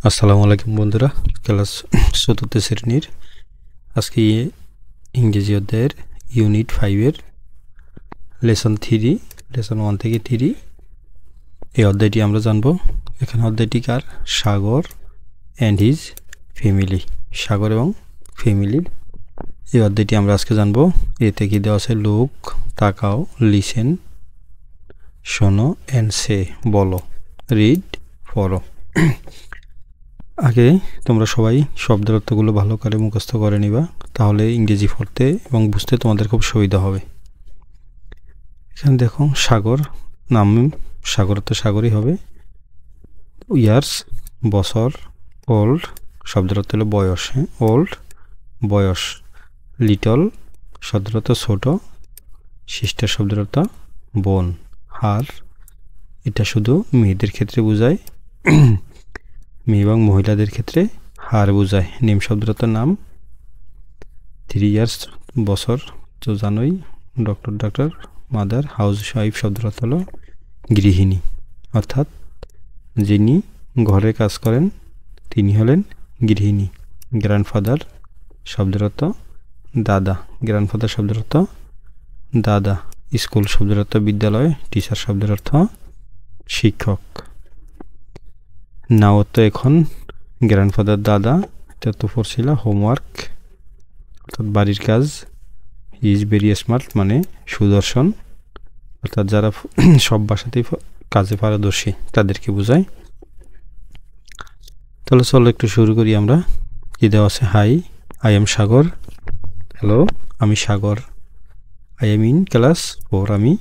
আসসালামু আলাইকুম বন্ধুরা, ক্লাস ৪th শ্রেণীর আজকে ইংরেজি অধ্যায়ের ইউনিট 5 এর লেসন 1 থেকে 3 এই অধ্যায়টি আমরা জানব। এখানে অধ্যায়টি কার? সাগর অ্যান্ড হিজ ফ্যামিলি, সাগর এবং ফ্যামিলির এই অধ্যায়টি আমরা আজকে জানব। এতে কি দেওয়া আছে? লুক, তাকাও, লিসেন, শোনো, অ্যান্ড সে, বলো, রিড, পড়ো। আগে তোমরা সবাই শব্দের অর্থগুলো ভালো করে মুখস্থ করে নিবা, তাহলে ইংরেজি পড়তে এবং বুঝতে তোমাদের খুব সুবিধা হবে। এখানে দেখো সাগর, নাম সাগর তো সাগরই হবে। ইয়ার্স বছর, ওল্ড শব্দের অর্থ হলো বয়স, ওল্ড বয়স। লিটল শব্দের অর্থ ছোট, সিস্টার শব্দের অর্থ বোন। হার এটা শুধু মেয়েদের ক্ষেত্রে বোঝায়, মেয়ে এবং মহিলাদের ক্ষেত্রে হার বোঝায়। নেম শব্দের অর্থ নাম। 3 ইয়ার্স বছর তো জানোই। Doctor, mother. হাউস ওয়াইফ শব্দের অর্থ হলো গৃহিণী, অর্থাৎ যিনি ঘরে কাজ করেন তিনি হলেন গৃহিণী। গ্র্যান্ডফাদার শব্দের অর্থ দাদা, গ্র্যান্ডফাদার শব্দের অর্থ দাদা। স্কুল শব্দের অর্থ বিদ্যালয়, টিচার শব্দের অর্থ শিক্ষক। নাও তো এখন, গ্র্যান্ডফাদার দাদা, এটা তো পড়ছিল হোমওয়ার্ক অর্থাৎ বাড়ির কাজ। ইজ ভেরি স্মার্ট মানে সুদর্শন, অর্থাৎ যারা সব ভাষাতেই কাজে পারদর্শী তাদেরকে বোঝায়। তাহলে চলো একটু শুরু করি আমরা। কি দেওয়া আছে? Hi, I am Sagar. Hello, আমি Sagar. I am in class 4, আমি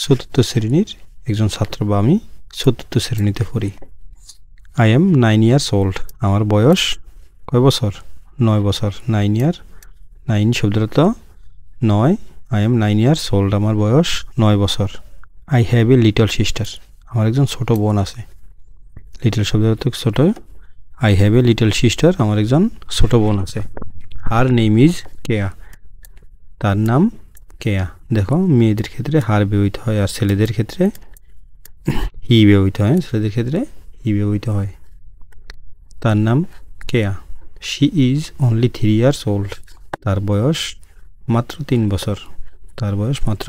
4th শ্রেণীর একজন ছাত্র, বা আমি 4th শ্রেণীতে পড়ি। আই এম 9 ইয়ার্স ওল্ড, আমার বয়স কয় বছর? 9 বছর। 9 ইয়ার, 9 শব্দের অর্থ 9। আই এম 9 ইয়ার্স ওল্ড, আমার বয়স 9 বছর। I have a little sister, আমার একজন ছোট বোন আছে। লিটল শব্দের অর্থ ছোট। I have a little sister, আমার একজন ছোট বোন আছে। হার নেম ইজ কেয়া, তার নাম কেয়া। দেখো মেয়েদের ক্ষেত্রে হার ব্যবহৃত হয়, আর ছেলেদের ক্ষেত্রে হি ব্যবহৃত হয়। ছেলেদের ক্ষেত্রে হি ব্যবহৃত হয়। তার নাম Keya. She is only 3 years old, তার বয়স মাত্র 3 বছর। তার বয়স মাত্র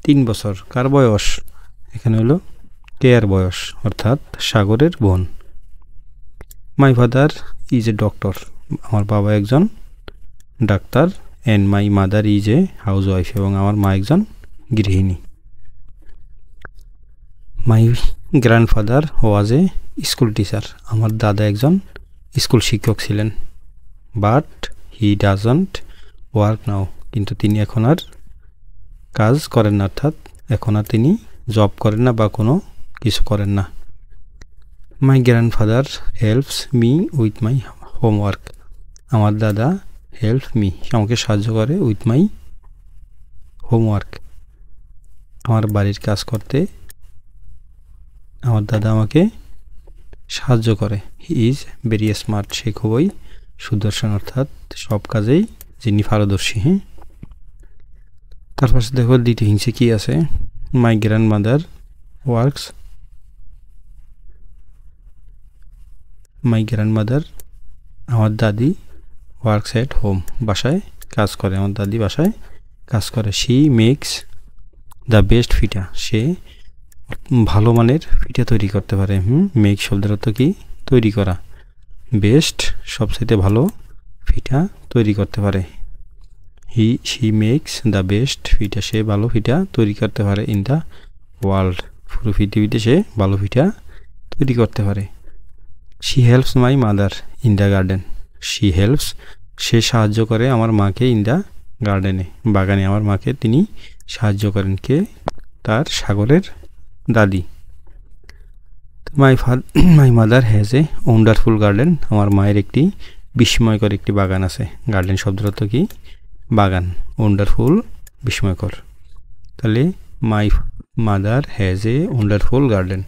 3 বছর। কার বয়স? এখানে হলো কেয়ার বয়স, অর্থাৎ সাগরের বোন। My father is a doctor, আমার বাবা একজন doctor. And my mother is a house wife, এবং আমার মা একজন গৃহিণী। My grandfather was A school teacher, আমার দাদা একজন স্কুল শিক্ষক ছিলেন। বাট হি ডাজন্ট ওয়ার্ক নাও, কিন্তু তিনি এখন আর কাজ করেন না, অর্থাৎ এখন আর তিনি জব করেন না বা কোনো কিছু করেন না। My grandfather helps me with my homework, আমার দাদা হেল্প মি, আমাকে সাহায্য করে, উইথ মাই হোমওয়ার্ক, আমার বাড়ির কাজ করতে আমার দাদা আমাকে সাহায্য করে। হি ইজ ভেরি স্মার্ট, সে খুবই সুদর্শন, অর্থাৎ সব কাজেই যিনি পারদর্শী। তার পাশে দেখো দ্বিতীয় হিংসে কি আছে? মাই গ্র্যান্ড মাদার ওয়ার্কস, মাই গ্র্যান্ড মাদার আমার দাদি ওয়ার্কস এট হোম, বাসায় কাজ করে, আমার দাদি বাসায় কাজ করে। শি মেক্স দ্য বেস্ট ফিটা, সে ভালো মানের ফিটা তৈরি করতে পারে। মেক শব্দের অর্থ কি? তৈরি করা। বেস্ট সবচেয়ে ভালো ফিটা তৈরি করতে পারে। শি মেক্স দ্য বেস্ট ফিটা, সে ভালো ফিটা তৈরি করতে পারে। ইন দ্য ওয়ার্ল্ড, পুরো পৃথিবীতে সে ভালো ফিটা তৈরি করতে পারে। She helps my mother in the garden, she helps সে সাহায্য করে আমার মাকে, ইন দ্য গার্ডেনে বাগানে আমার মাকে তিনি সাহায্য করেন। কে? তার সাগরের দাদি। My mother has a wonderful garden, আমার মায়ের একটি বিস্ময়কর একটি বাগান আছে। গার্ডেন শব্দের অর্থ কি? বাগান। ওয়ান্ডারফুল বিস্ময়কর। তাহলে my mother has a wonderful garden,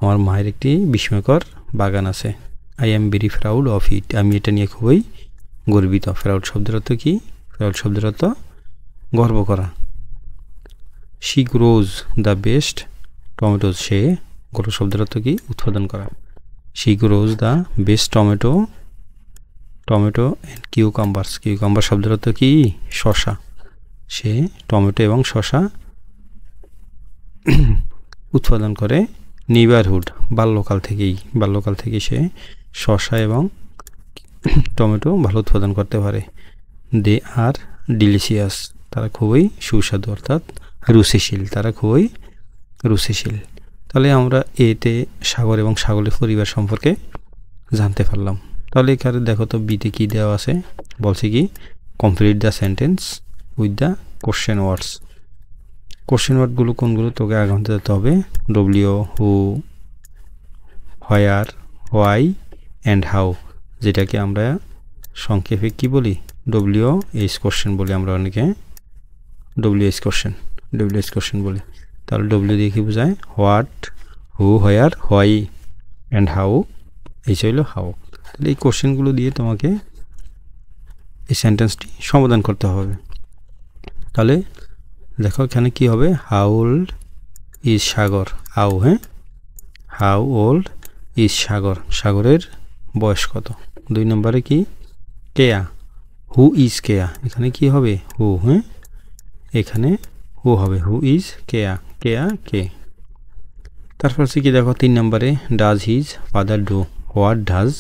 আমার মায়ের একটি বিস্ময়কর বাগান আছে। I am very proud of it, আমি এটা নিয়ে খুবই গর্বিত। প্রাউড শব্দের অর্থ কি? প্রাউড শব্দের অর্থ গর্ব করা। She grows the best tomatoes, সে গ্রো শব্দের অর্থ কি? উৎপাদন করা। She grows the best tomato and cucumbers. Cucumber শব্দের অর্থ কি? শশা। সে টমেটো এবং শশা উৎপাদন করে নেইবারহুড, বাল্যকাল থেকেই সে শশা এবং টমেটো ভালো উৎপাদন করতে পারে। দে আর ডিলিশিয়াস, তারা খুবই সুস্বাদু অর্থাৎ রুচিশীল, তাহলে আমরা এতে সাগর এবং সাগরের পরিবার সম্পর্কে জানতে পারলাম। তাহলে এখানে দেখো তো বিতে কী দেওয়া আছে, বলছে কি complete the sentence with the question words. Question ওয়ার্ডগুলো কোনগুলো তোকে আগে দিতে হবে? W, who, where, why and how, যেটাকে আমরা সংক্ষেপে কি বলি? WH কোশ্চেন বলি আমরা অনেকে, WH কোশ্চেন বলি। তাহলে ডব্লিউ দিয়ে কি বোঝায়? What, who, where, why and how, এই হইল হাউ। তাহলে এই কোশ্চেনগুলো দিয়ে তোমাকে এই সেন্টেন্সটি সমাধান করতে হবে। তাহলে দেখো এখানে কি হবে? How old is Sagar, how, how old is Sagar, সাগরের বয়স কত? 2 নম্বরে কি? কেয়া, হু ইজ কেয়া, এখানে কি হবে? হু, এখানে হু হবে, হু ইজ কেয়া, কেয়া কে। তারপর কি দেখো 3 নম্বরে does his father do, what does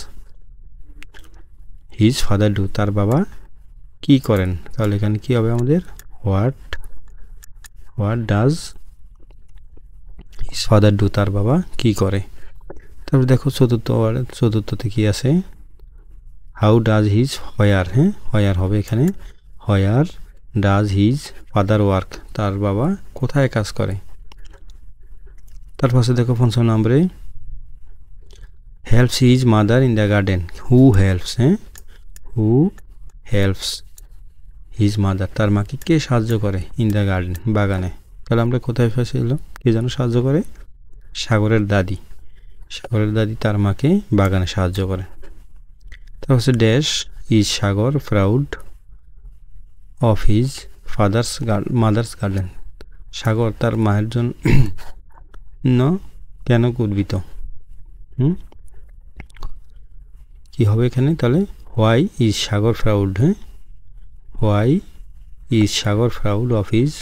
his father do, তার বাবা কি করেন? তাহলে এখানে কি হবে আমাদের? What does his father do, তার বাবা কি করে। তারপর দেখো চতুর্থতে কি আছে? হাউ ডাজ হিজ হোয়ার, হোয়ার হবে এখানে, where does his father work, তার বাবা কোথায় কাজ করে। তারপর দেখো 5 নম্বরে helps his mother in the garden, who helps his mother, তার মাকে কে সাহায্য করে? ইন দ্য গার্ডেন, বাগানে। তাহলে আমরা কোথায় ফেসেছিল? কে যেন সাহায্য করে? সাগরের দাদি তার মাকে বাগানে সাহায্য করে। তারপর হচ্ছে dash is Sagar proud of his mother's garden, Sagar তার মায়ের জন্য কেন গর্বিত? কি হবে এখানে? তাহলে why is Sagar proud, why is Sagar proud of his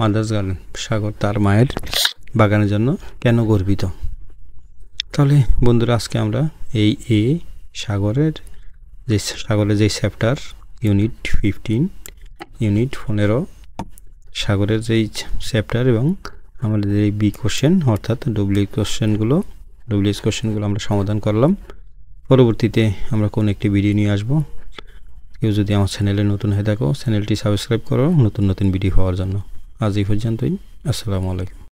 mother's garden, Sagar তার মায়ের বাগানের জন্য কেন গর্বিত। তাহলে বন্ধুরা আজকে আমরা এই সাগরের যে চ্যাপ্টার ইউনিট 15 সাগরের যেই চ্যাপ্টার এবং আমাদের এই বি কোশ্চেন অর্থাৎ WH কোশ্চেনগুলো আমরা সমাধান করলাম। পরবর্তীতে আমরা কোন একটি ভিডিও নিয়ে আসব। কেউ যদি আমার চ্যানেলে নতুন হয়ে থাকো চ্যানেলটি সাবস্ক্রাইব করো নতুন ভিডিও পাওয়ার জন্য। আজ এই পর্যন্তই। আসসালামু আলাইকুম।